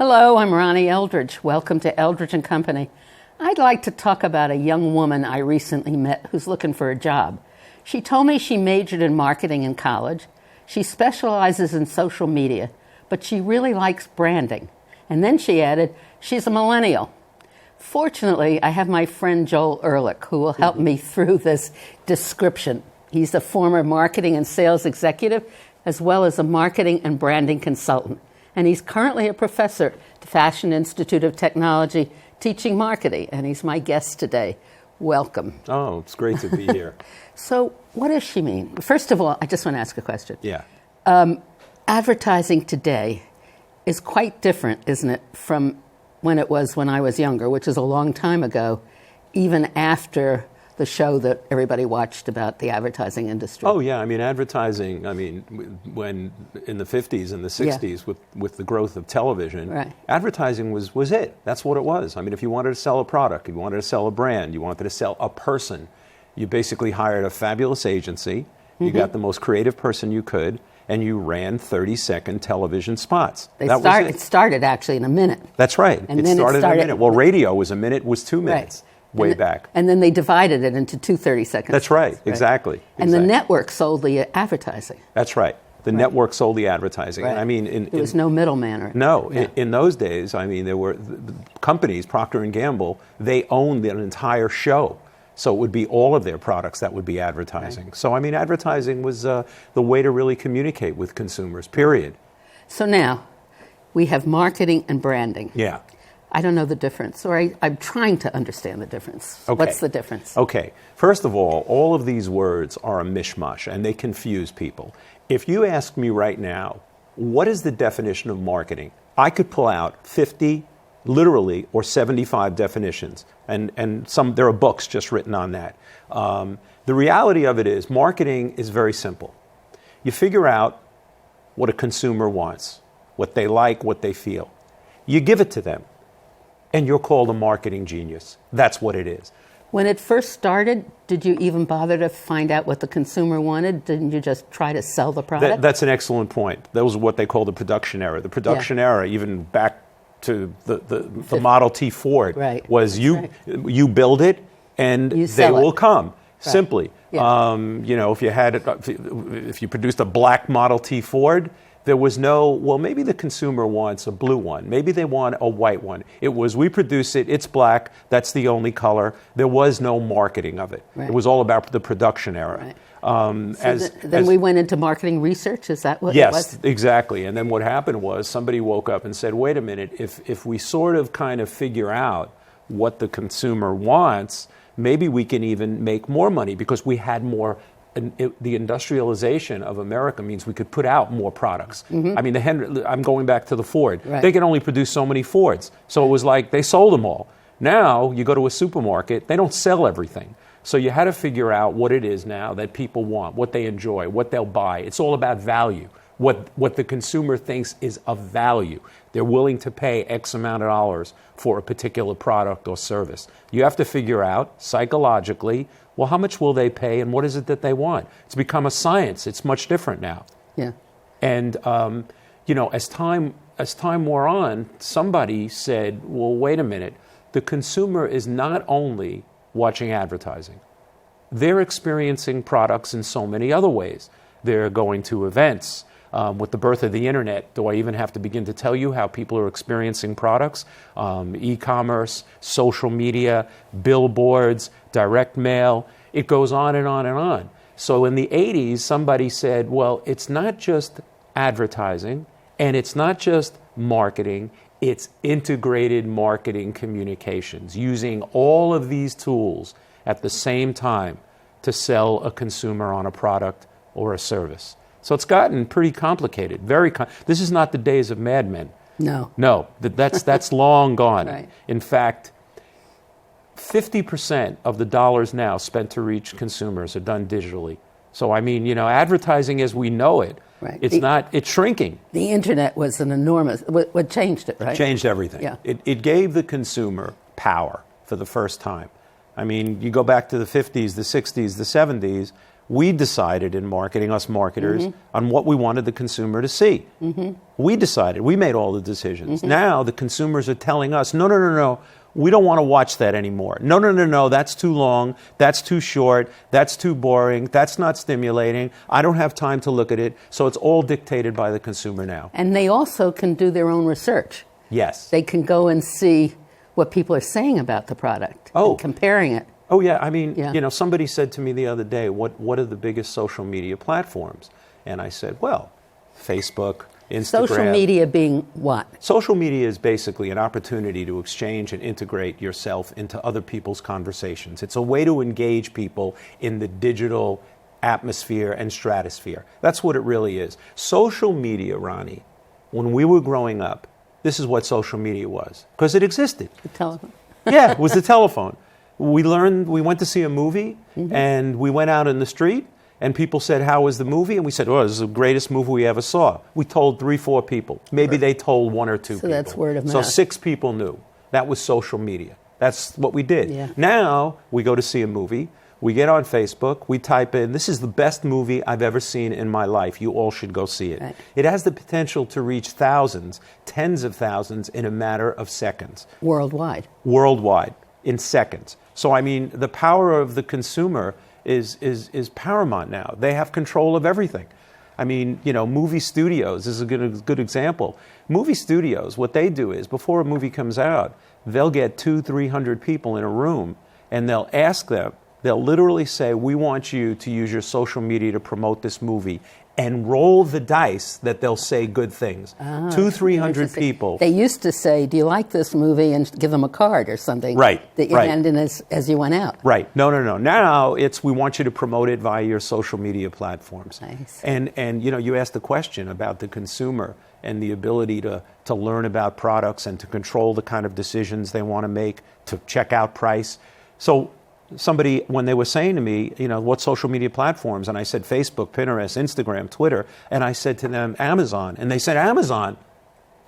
Hello, I'm Ronnie Eldridge. Welcome to Eldridge & Company. I'd like to talk about a young woman I recently met who's looking for a job. She told me she majored in marketing in college. She specializes in social media, but she really likes branding. And then she added, she's a millennial. Fortunately, I have my friend Joel Ehrlich, who will help me through this description. He's a former marketing and sales executive, as well as a marketing and branding consultant. And he's currently a professor at the Fashion Institute of Technology, teaching marketing, and he's my guest today. Welcome. Oh, it's great to be here. So what does she mean? First of all, I just want to ask a question. Yeah. Advertising today is quite different, isn't it, from when it was when I was younger, which is a long time ago, even after the show that everybody watched about the advertising industry. Oh, yeah. I mean, advertising, when in the 50s and the 60s, with the growth of television, right, advertising was it. That's what it was. I mean, if you wanted to sell a product, if you wanted to sell a brand, you wanted to sell a person, you basically hired a fabulous agency, you got the most creative person you could, and you ran 30-second television spots. It started actually in a minute. That's right. It started in a minute. Well, radio was a minute, was 2 minutes. Right. Way back. And then they divided it into 2 30-second. That's right, exactly. And the network sold the advertising. That's right. The network sold the advertising. Right. I mean, there was no middleman. No, in those days, I mean, there were companies, Procter & Gamble, they owned an entire show. So it would be all of their products that would be advertising. Right. So, I mean, advertising was the way to really communicate with consumers, period. So now, we have marketing and branding. Yeah. I don't know the difference, or I'm trying to understand the difference. Okay. What's the difference? Okay. First of all of these words are a mishmash, and they confuse people. If you ask me right now, what is the definition of marketing? I could pull out 50, literally, or 75 definitions, and there are books just written on that. The reality of it is, marketing is very simple. You figure out what a consumer wants, what they like, what they feel. You give it to them. And you're called a marketing genius. That's what it is. When it first started, did you even bother to find out what the consumer wanted? Didn't you just try to sell the product? That's an excellent point. That was what they call the production era. The production era, even back to the Model T Ford, was you build it and they will come. Right. Simply. Yeah. If you produced a black Model T Ford, there was no, well, maybe the consumer wants a blue one. Maybe they want a white one. It was, we produce it, it's black, that's the only color. There was no marketing of it. Right. It was all about the production era. Right. Then we went into marketing research, is that what it was? Yes, exactly. And then what happened was somebody woke up and said, wait a minute, if we sort of kind of figure out what the consumer wants, maybe we can even make more money because we had more. The industrialization of America means we could put out more products. Mm-hmm. I mean, I'm going back to the Ford. Right. They can only produce so many Fords. So it was like they sold them all. Now you go to a supermarket, they don't sell everything. So you had to figure out what it is now that people want, what they enjoy, what they'll buy. It's all about value. What the consumer thinks is of value. They're willing to pay X amount of dollars for a particular product or service. You have to figure out psychologically, well, how much will they pay and what is it that they want? It's become a science. It's much different now. Yeah. And, as time wore on, somebody said, well, wait a minute. The consumer is not only watching advertising. They're experiencing products in so many other ways. They're going to events. With the birth of the internet, do I even have to begin to tell you how people are experiencing products? E-commerce, social media, billboards, direct mail. It goes on and on and on. So in the 80s, somebody said, well, it's not just advertising and it's not just marketing, it's integrated marketing communications, using all of these tools at the same time to sell a consumer on a product or a service. So it's gotten pretty complicated. This is not the days of Mad Men. No, that's long gone. Right. In fact, 50% of the dollars now spent to reach consumers are done digitally. So I mean, advertising as we know it, right. It's shrinking. The internet was an enormous, what changed it, right? It changed everything. Yeah. It gave the consumer power for the first time. I mean, you go back to the 50s, the 60s, the 70s, We decided in marketing, us marketers, on what we wanted the consumer to see. We decided. We made all the decisions. Now the consumers are telling us, no, no, no, no, we don't want to watch that anymore. No, no, no, no, that's too long. That's too short. That's too boring. That's not stimulating. I don't have time to look at it. So it's all dictated by the consumer now. And they also can do their own research. Yes. They can go and see what people are saying about the product and comparing it. Oh, yeah. I mean, Yeah. you know, somebody said to me the other day, what are the biggest social media platforms? And I said, well, Facebook, Instagram. Social media being what? Social media is basically an opportunity to exchange and integrate yourself into other people's conversations. It's a way to engage people in the digital atmosphere and stratosphere. That's what it really is. Social media, Ronnie, when we were growing up, this is what social media was, because it existed. The telephone. Yeah, it was the telephone. We went to see a movie, and we went out in the street, and people said, how was the movie? And we said, oh, this is the greatest movie we ever saw. We told 3-4 people. Maybe they told 1 or 2 people. So that's word of So mouth. 6 people knew. That was social media. That's what we did. Yeah. Now, we go to see a movie. We get on Facebook. We type in, this is the best movie I've ever seen in my life. You all should go see it. Right. It has the potential to reach thousands, tens of thousands in a matter of seconds. Worldwide. Worldwide, in seconds. So, I mean, the power of the consumer is paramount now. They have control of everything. I mean, you know, movie studios is a good example. Movie studios, what they do is, before a movie comes out, they'll get 200-300 people in a room, and they'll ask them, they'll literally say, we want you to use your social media to promote this movie, and roll the dice that they'll say good things. 200-300 people. They used to say, do you like this movie? And give them a card or something. Right, That you right. hand in as you went out. Right. No, no, no. Now it's we want you to promote it via your social media platforms. Nice. And you know, you asked the question about the consumer and the ability to learn about products and to control the kind of decisions they want to make, to check out price. So somebody, when they were saying to me, you know, what social media platforms? And I said Facebook, Pinterest, Instagram, Twitter. And I said to them, Amazon. And they said, Amazon?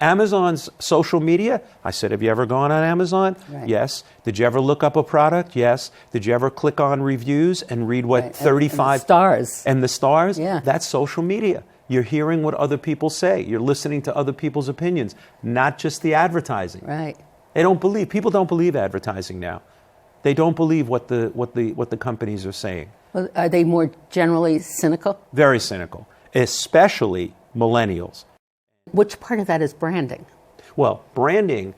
Amazon's social media? I said, have you ever gone on Amazon? Right. Yes. Did you ever look up a product? Yes. Did you ever click on reviews and read what Right. And 35 the stars. and the stars? Yeah. That's social media. You're hearing what other people say. You're listening to other people's opinions, not just the advertising. Right. People don't believe advertising now. They don't believe what the companies are saying. Well, are they more generally cynical? Very cynical, especially millennials. Which part of that is branding? Well, branding,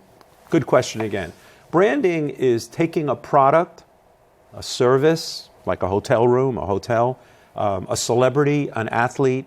good question again. Branding is taking a product, a service, like a hotel room, a hotel, a celebrity, an athlete,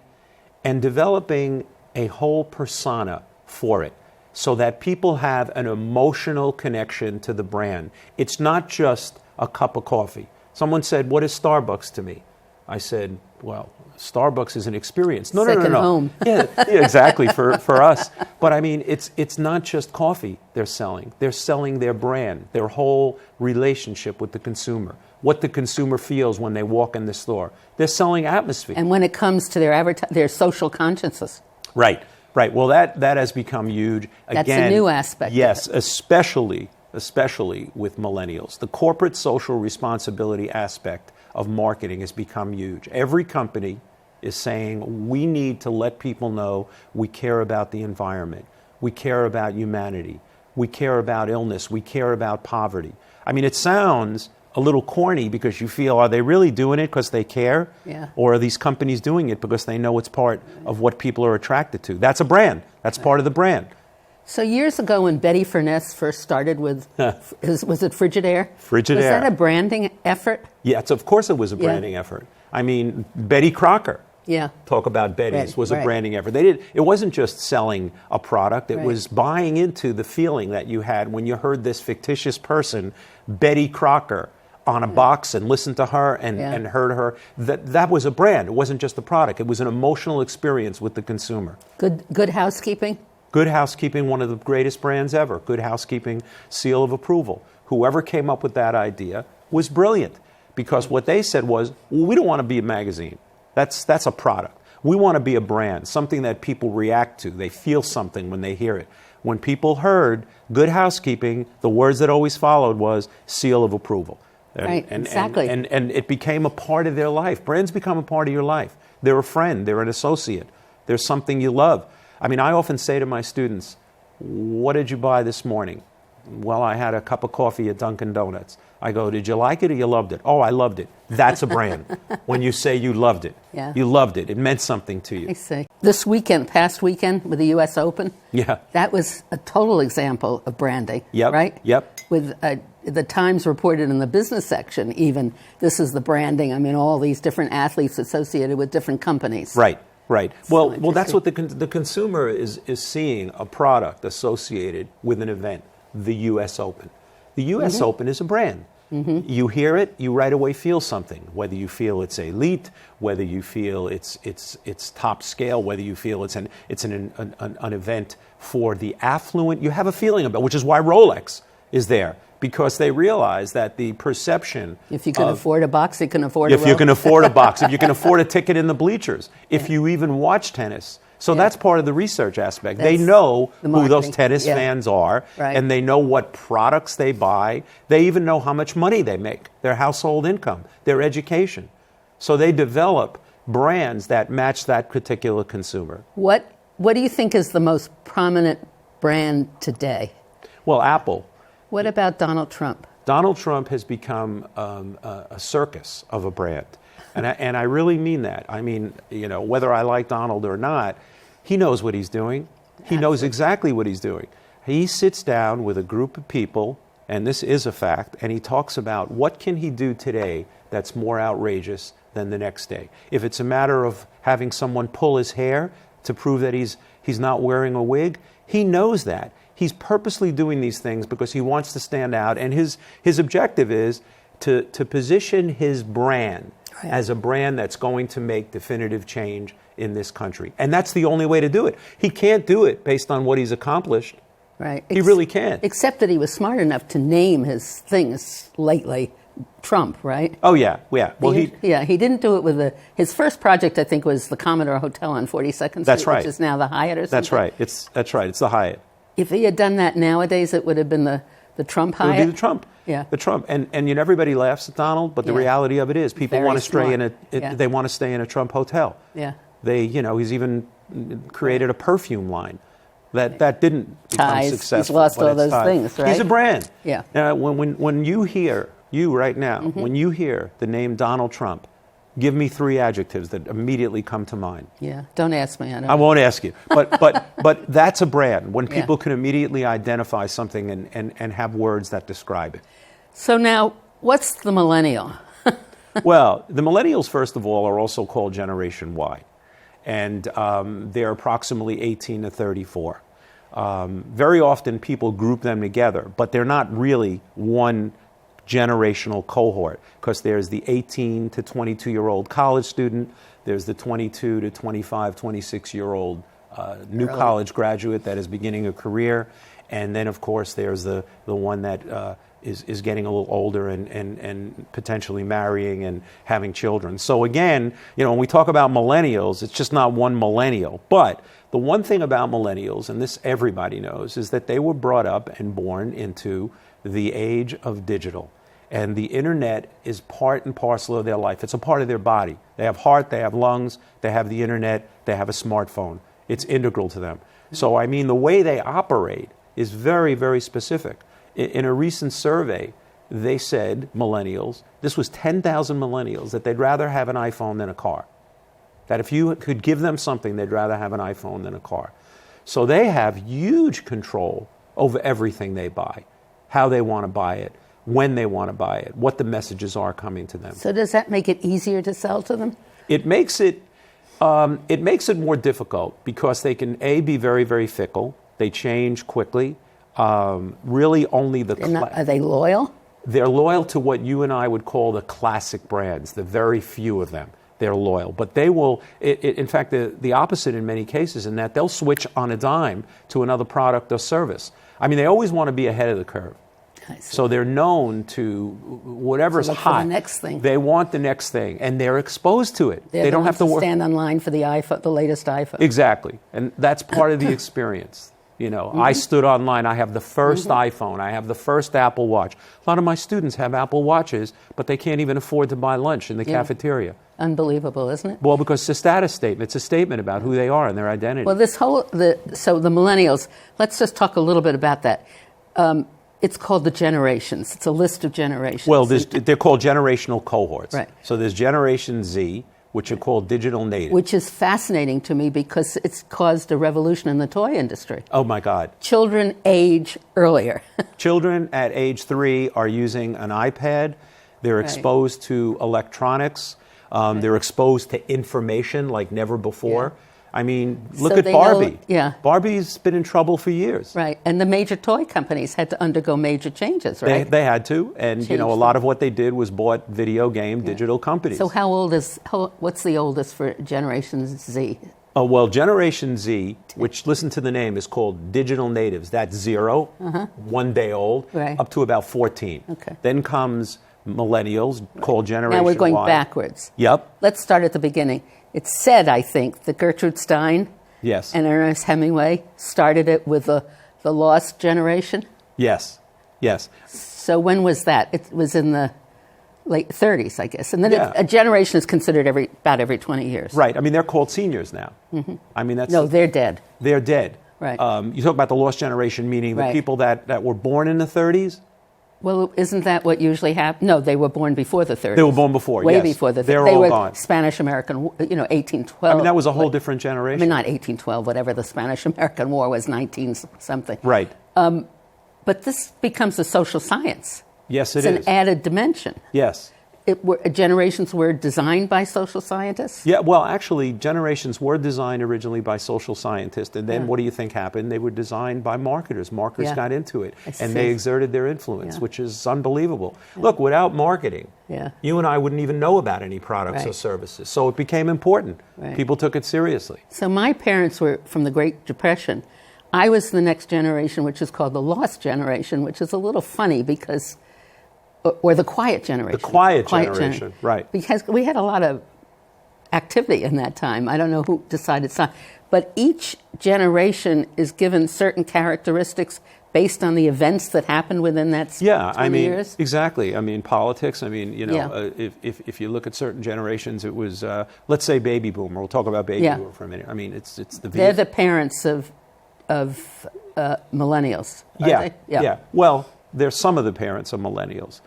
and developing a whole persona for it so that people have an emotional connection to the brand. It's not just a cup of coffee. Someone said, what is Starbucks to me? I said, well, Starbucks is an experience. No, Second no. home. Yeah, exactly, for us. But I mean, it's not just coffee they're selling. They're selling their brand, their whole relationship with the consumer, what the consumer feels when they walk in the store. They're selling atmosphere. And when it comes to their social consciences. Right, right. Well, that has become huge. That's a Again, new aspect of Yes, it. especially with millennials. The corporate social responsibility aspect of marketing has become huge. Every company is saying we need to let people know we care about the environment, we care about humanity, we care about illness, we care about poverty. I mean, it sounds a little corny because you feel, are they really doing it because they care? Yeah. Or are these companies doing it because they know it's part of what people are attracted to? That's a brand. That's part of the brand. So years ago when Betty Furness first started with, was it Frigidaire? Frigidaire. Was that a branding effort? Yes, of course it was a branding effort. I mean, Betty Crocker. Yeah. Talk about Betty's Betty, was a right. branding effort. It wasn't just selling a product. It Right. was buying into the feeling that you had when you heard this fictitious person, Betty Crocker, on a box and listened to her and heard her. That was a brand. It wasn't just a product. It was an emotional experience with the consumer. Good housekeeping? Good Housekeeping, one of the greatest brands ever. Good Housekeeping, seal of approval. Whoever came up with that idea was brilliant because what they said was, well, we don't want to be a magazine. That's a product. We want to be a brand, something that people react to. They feel something when they hear it. When people heard Good Housekeeping, the words that always followed was seal of approval. Right, exactly. And it became a part of their life. Brands become a part of your life. They're a friend. They're an associate. They're something you love. I mean, I often say to my students, what did you buy this morning? Well, I had a cup of coffee at Dunkin' Donuts. I go, did you like it or you loved it? Oh, I loved it. That's a brand. When you say you loved it. Yeah. You loved it. It meant something to you. I see. This weekend, past weekend with the U.S. Open, Yeah. that was a total example of branding, Yep. right? Yep. With the Times reported in the business section, even, this is the branding. I mean, all these different athletes associated with different companies. Right. Right. Well, that's interesting. what the consumer is seeing, a product associated with an event, the U.S. Open. The U.S. Open is a brand. You hear it, you right away feel something, whether you feel it's elite, whether you feel it's top scale, whether you feel it's an event for the affluent. You have a feeling about it, which is why Rolex is there, because they realize that the perception. If you can afford a box, you can afford a If you can afford a box, if you can afford a ticket in the bleachers, if you even watch tennis. So that's part of the research aspect. That's they know the who those marketing. tennis fans are, Right. and they know what products they buy. They even know how much money they make, their household income, their education. So they develop brands that match that particular consumer. What do you think is the most prominent brand today? Well, Apple. What about Donald Trump? Donald Trump has become a circus of a brand. And I really mean that. I mean, whether I like Donald or not, he knows what he's doing. He knows exactly what he's doing. He sits down with a group of people, and this is a fact, and he talks about what can he do today that's more outrageous than the next day. If it's a matter of having someone pull his hair to prove that he's not wearing a wig, he knows that. He's purposely doing these things because he wants to stand out, and his objective is to position his brand as a brand that's going to make definitive change in this country. And that's the only way to do it. He can't do it based on what he's accomplished. Right. He really can't. Except that he was smart enough to name his things lately Trump, right? Oh, yeah. Well, he didn't do it with his first project, I think, was the Commodore Hotel on 42nd Street, That's right. which is now the Hyatt or something. That's right. That's right. It's the Hyatt. If he had done that nowadays, it would have been the Trump Hyatt. It would be the Trump. Yeah. The Trump. And everybody laughs at Donald, but the reality of it is people Very want to stay smart. they want to stay in a Trump hotel. Yeah. He's even created a perfume line that didn't become Ties. successful. He's lost but all it's those tied. things, right? He's a brand. Yeah. Now, when you hear, right now, when you hear the name Donald Trump, give me 3 adjectives that immediately come to mind. Yeah. Don't ask me. I won't ask you. But that's a brand, when people Yeah. can immediately identify something and have words that describe it. So now, what's the millennial? Well, the millennials, first of all, are also called Generation Y. And they're approximately 18 to 34. Very often people group them together, but they're not really one generational cohort, because there's the 18 to 22-year-old college student, there's the 22 to 25, 26-year-old new college graduate that is beginning a career, and then, of course, there's the one that is getting a little older and potentially marrying and having children. So again, when we talk about millennials, it's just not one millennial. But the one thing about millennials, and this everybody knows, is that they were brought up and born into the age of digital. And the internet is part and parcel of their life. It's a part of their body. They have heart, they have lungs, they have the internet, they have a smartphone. It's integral to them. So, I mean, the way they operate is very, very specific. In a recent survey, they said, millennials, this was 10,000 millennials, that they'd rather have an iPhone than a car. That if you could give them something, they'd rather have an iPhone than a car. So they have huge control over everything they buy, how they want to buy it, when they want to buy it, what the messages are coming to them. So does that make it easier to sell to them? It makes it more difficult because they can, be very, very fickle. They change quickly. Really only Are they loyal? They're loyal to what you and I would call the classic brands, the very few of them. They're loyal. But they will, in fact, the opposite in many cases, in that they'll switch on a dime to another product or service. I mean, they always want to be ahead of the curve. So they're known to whatever's look for hot. the next thing. They want the next thing, and they're exposed to it. They don't have to stand online for the latest iPhone. Exactly, and that's part of the experience. You know, I stood online. I have the first iPhone. I have the first Apple Watch. A lot of my students have Apple Watches, but they can't even afford to buy lunch in the cafeteria. Unbelievable, isn't it? Well, because it's a status statement. It's a statement about who they are and their identity. Well, so the millennials, let's just talk a little bit about that. It's called the generations. It's a list of generations. Well, they're called generational cohorts. Right. So there's Generation Z, which are called digital natives. Which is fascinating to me because it's caused a revolution in the toy industry. Oh, my God. Children age earlier. Children at age 3 are using an iPad. They're exposed to electronics. They're exposed to information like never before. I mean, look at Barbie. Barbie's been in trouble for years. Right. And the major toy companies had to undergo major changes, right? They had to. And, you know, a lot of what they did was bought video game digital companies. So what's the oldest for Generation Z? Oh, well, Generation Z, which, listen to the name, is called digital natives. That's 0, 1 day old, up to about 14. Okay. Then comes millennials, called Generation Y. Now we're going backwards. Yep. Let's start at the beginning. It's said, I think, that Gertrude Stein Yes. and Ernest Hemingway started it with the Lost Generation. Yes. Yes. So when was that? It was in the late 30s, I guess. And then a generation is considered about every 20 years. Right. I mean, they're called seniors now. I mean, that's... No, they're dead. They're dead. Right. You talk about the lost generation, meaning the people that were born in the 30s? Well, isn't that what usually happened? No, they were born before the 30s. They were born before, Way yes. before the 30s. They're they all were gone. Spanish-American, 1812. I mean, that was a whole different generation. I mean, not 1812, whatever the Spanish-American War was, 19-something. Right. But this becomes a social science. Yes, it is. It's an added dimension. Yes. Generations were designed by social scientists? Yeah, well, actually, generations were designed originally by social scientists, and then what do you think happened? They were designed by marketers. Marketers got into it, and they exerted their influence, which is unbelievable. Look, without marketing, you and I wouldn't even know about any products or services, so it became important. People took it seriously. So my parents were from the Great Depression. I was the next generation, which is called the Lost Generation, which is a little funny because... Or the quiet generation. The quiet generation, right. Because we had a lot of activity in that time. I don't know who decided something. But each generation is given certain characteristics based on the events that happened within that 20 years? Exactly. I mean, politics. I mean, you know, if you look at certain generations, it was, let's say baby boomer. We'll talk about baby boomer for a minute. I mean, it's the... They're the parents of millennials. Yeah. Well, they're some of the parents of millennials.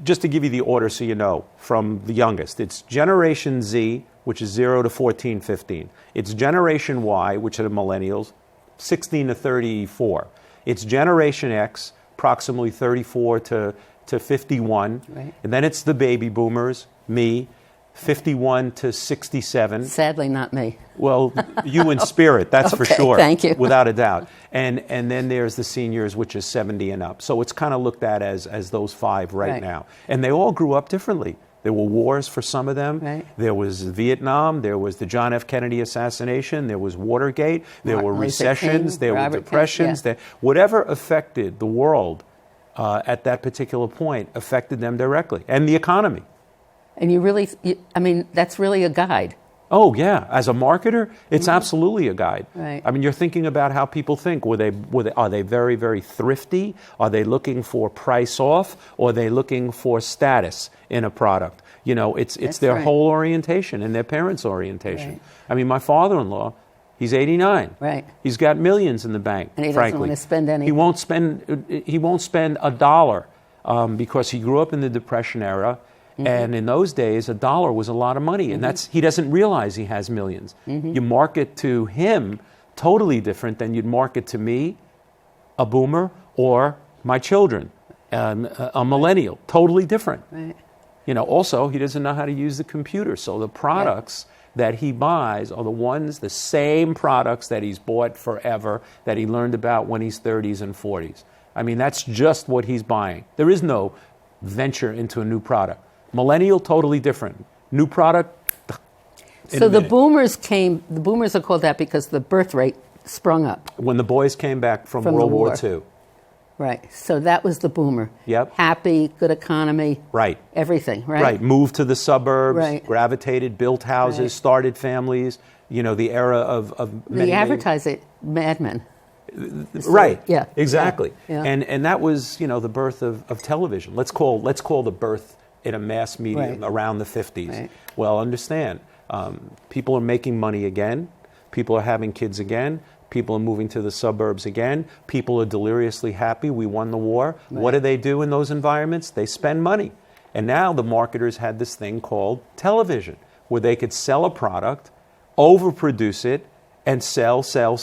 Just to give you the order so you know, from the youngest, it's Generation Z, which is 0 to 14, 15. It's Generation Y, which are the millennials, 16 to 34. It's Generation X, approximately 34 to 51. Right. And then it's the baby boomers, me, 51 to 67. Sadly, not me. Well, you in spirit, that's for sure. Thank you. Without a doubt. And then there's the seniors, which is 70 and up. So it's kind of looked at as those 5 right now. And they all grew up differently. There were wars for some of them. Right. There was Vietnam. There was the John F. Kennedy assassination. There was Watergate. There were recessions. There were depressions. Whatever affected the world at that particular point affected them directly. And the economy. And I mean, that's really a guide. Oh, yeah. As a marketer, it's absolutely a guide. Right. I mean, you're thinking about how people think. Are they very, very thrifty? Are they looking for price off? Or are they looking for status in a product? You know, it's their whole orientation and their parents' orientation. Right. I mean, my father-in-law, he's 89. Right. He's got millions in the bank, and he frankly. doesn't want to spend any. He won't spend $1 because he grew up in the Depression era. And in those days, $1 was a lot of money, and he doesn't realize he has millions. You market to him totally different than you'd market to me, a boomer, or my children, a millennial. Totally different. Right. You know, also, he doesn't know how to use the computer, so the products that he buys are the same products that he's bought forever, that he learned about when he's 30s and 40s. I mean, that's just what he's buying. There is no venture into a new product. Millennial, totally different. New product. So the boomers are called that because the birth rate sprung up. When the boys came back from World War II. Right. So that was the boomer. Yep. Happy, good economy. Right. Everything, right? Right. Moved to the suburbs, right. Gravitated, built houses, started families, you know, the era of the advertising, Mad Men. Right. Yeah. Exactly. Yeah. And that was, the birth of television. Let's call the birth in a mass medium Right. around the 50s. Right. Well, understand, people are making money again. People are having kids again. People are moving to the suburbs again. People are deliriously happy. We won the war. Right. What do they do in those environments? They spend money. And now the marketers had this thing called television, where they could sell a product, overproduce it, and sell. So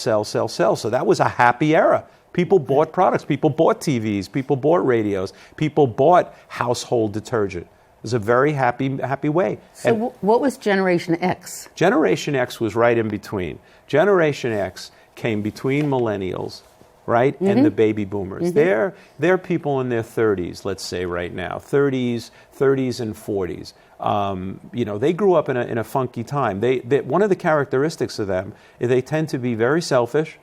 that was a happy era. People bought products. People bought TVs. People bought radios. People bought household detergent. It was a very happy way. So what was Generation X? Generation X was right in between. Generation X came between millennials, right, and the baby boomers. They're people in their 30s, let's say right now, 30s and 40s. They grew up in a funky time. They one of the characteristics of them is they tend to be very selfish.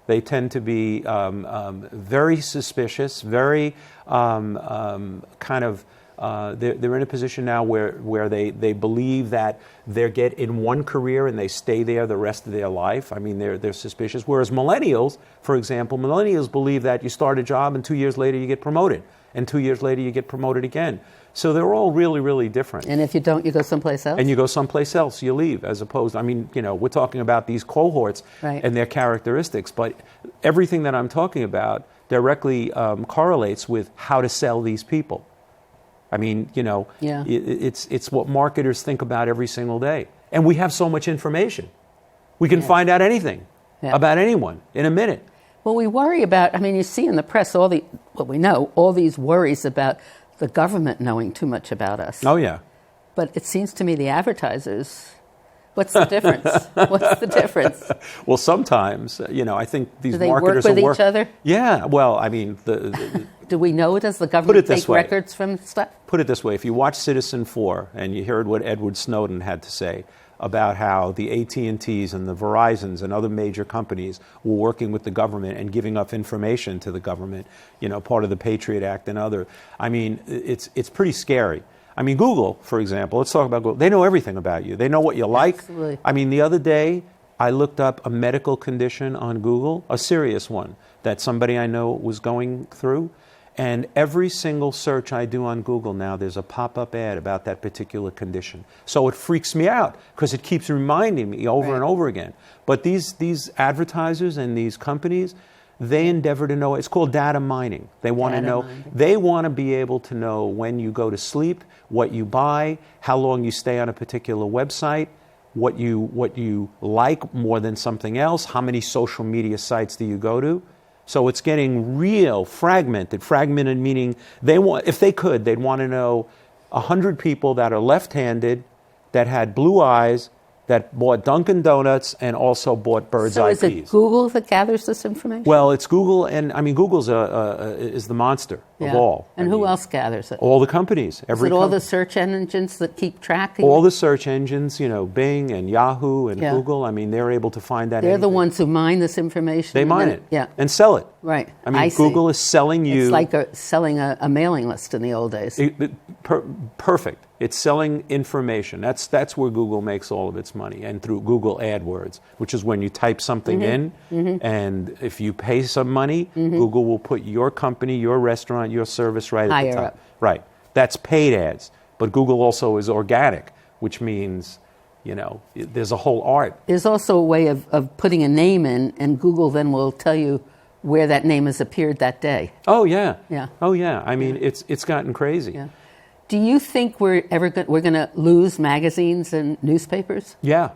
They tend to be very suspicious, very they're in a position now where they believe that they get in one career and they stay there the rest of their life. I mean, they're suspicious. Whereas millennials, for example, believe that you start a job and 2 years later you get promoted, and 2 years later you get promoted again. So they're all really, really different. And if you don't, you go someplace else? And you go someplace else, you leave, as opposed, we're talking about these cohorts Right. and their characteristics, but everything that I'm talking about directly correlates with how to sell these people. I mean, Yeah. it's what marketers think about every single day. And we have so much information. We can find out anything about anyone in a minute. Well, we worry about, you see in the press all these worries about the government knowing too much about us. Oh, yeah. But it seems to me the advertisers, what's the difference? What's the difference? Well, sometimes, I think these Do they marketers work with will each other? Yeah, well, Do we know, does the Put government it this take way. records from stuff? Put it this way, if you watch Citizen 4 and you heard what Edward Snowden had to say about how the AT&Ts and the Verizons and other major companies were working with the government and giving up information to the government, part of the Patriot Act and other, it's pretty scary. Google, for example, let's talk about Google. They know everything about you. They know what you like. Absolutely. The other day, I looked up a medical condition on Google, a serious one, that somebody I know was going through. And every single search I do on Google now, there's a pop-up ad about that particular condition. So it freaks me out because it keeps reminding me over and over again. But these advertisers and these companies, they endeavor to know. It's called data mining. They want to know. They want to be able to know when you go to sleep, what you buy, how long you stay on a particular website, what you like more than something else, how many social media sites do you go to. So it's getting real fragmented. Fragmented meaning if they could, they'd want to know 100 people that are left-handed, that had blue eyes, that bought Dunkin' Donuts and also bought Bird's Eye So is it Google that gathers this information? Well, it's Google, and Google's is the monster of all. And who else gathers it? All the companies. Is it all the search engines that keep track? All the search engines, Bing and Yahoo and Google. They're able to find that. They're the ones who mine this information. They mine it, yeah, and sell it. Right. Google is selling you. It's like selling a mailing list in the old days. Perfect. It's selling information. That's where Google makes all of its money, and through Google AdWords, which is when you type something in, and if you pay some money, Google will put your company, your restaurant, your service right at the top. Up. Right. That's paid ads. But Google also is organic, which means, there's a whole art. There's also a way of putting a name in, and Google then will tell you where that name has appeared that day. Oh, yeah. Yeah. Oh, yeah. It's gotten crazy. Yeah. Do you think we're going to lose magazines and newspapers? Yeah,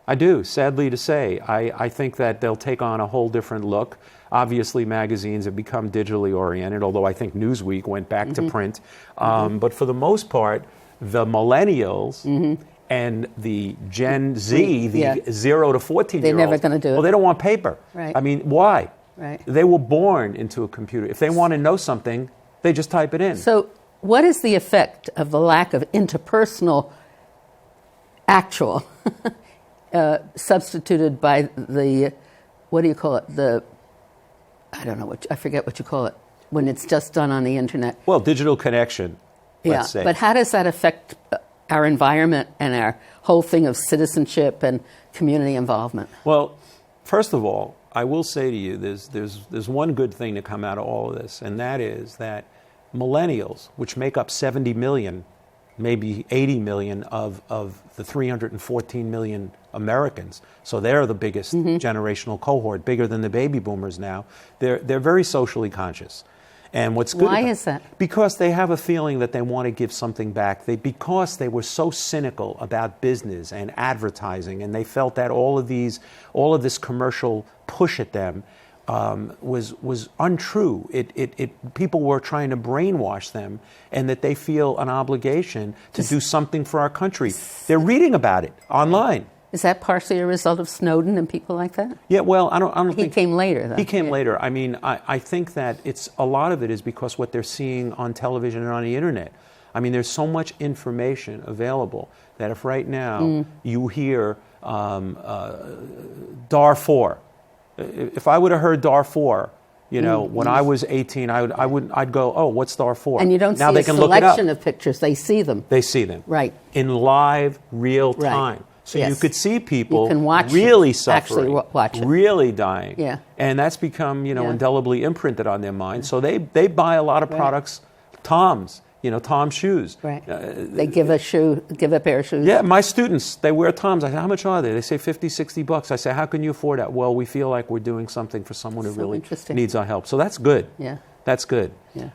I do, sadly to say. I think that they'll take on a whole different look. Obviously, magazines have become digitally oriented, although I think Newsweek went back to print. But for the most part, the millennials and the Gen Z, the 0 to 14-year-olds, they're never going to do it. Well, they don't want paper. Right. Why? Right. They were born into a computer. If they want to know something, they just type it in. So what is the effect of the lack of interpersonal actual substituted by the, what do you call it? I forget what you call it, when it's just done on the internet. Well, digital connection, let's say. But how does that affect our environment and our whole thing of citizenship and community involvement? Well, first of all, I will say to you, there's one good thing to come out of all of this, and that is that millennials, which make up 70 million, maybe 80 million of the 314 million Americans, so they're the biggest generational cohort, bigger than the baby boomers now. They're very socially conscious. And what's good Why is that? Because they have a feeling that they want to give something back. Because they were so cynical about business and advertising, and they felt that all of this commercial push at them was untrue. People were trying to brainwash them, and that they feel an obligation to do something for our country. They're reading about it online. Is that partially a result of Snowden and people like that? Yeah, well, I don't He think... came later, though. He came later. I mean, I think that a lot of it is because what they're seeing on television and on the internet. I mean, there's so much information available that if right now you hear Darfur, if I would have heard Darfur, when I was 18, I'd go, oh, what's Darfur? And you don't now see they a can look it up. selection of pictures. They see them. They see them. Right. In live, real Right. time. So Yes. you could see people You can watch really it, suffering, actually watch it. really dying. Yeah. And that's become, Yeah. indelibly imprinted on their mind. So they buy a lot of products, Tom's shoes. Right. They give a pair of shoes. Yeah, my students, they wear Toms. I say, how much are they? They say $50, $60. I say, how can you afford that? Well, we feel like we're doing something for someone who So really interesting. needs our help. So that's good. Yeah. That's good. Yeah.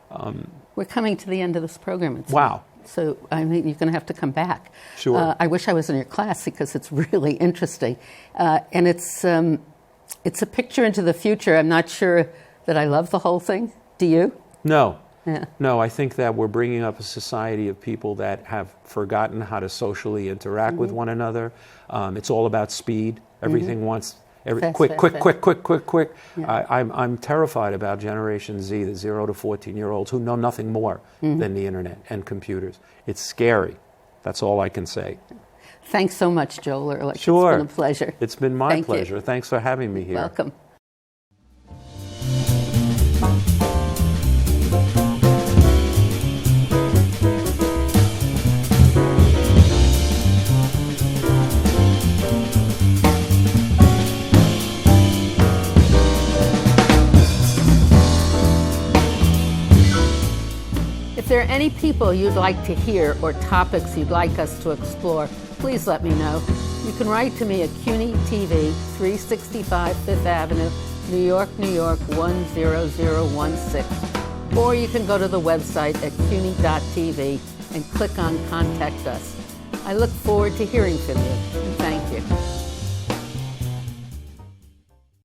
We're coming to the end of this program. Wow. So I mean, you're going to have to come back. Sure. I wish I was in your class because it's really interesting, and it's a picture into the future. I'm not sure that I love the whole thing. Do you? No. Yeah. No, I think that we're bringing up a society of people that have forgotten how to socially interact with one another. It's all about speed. Everything wants Fast, quick, fast, quick, fast. quick, quick, quick, quick. Yeah. I'm terrified about Generation Z, the 0 to 14-year-olds who know nothing more than the internet and computers. It's scary. That's all I can say. Thanks so much, Joel Ehrlich. Sure. It's been a pleasure. It's been my Thank you. pleasure. Thanks for having me here. Welcome. If there are any people you'd like to hear or topics you'd like us to explore, please let me know. You can write to me at CUNY TV, 365 Fifth Avenue, New York, New York, 10016. Or you can go to the website at cuny.tv and click on Contact Us. I look forward to hearing from you, and thank you.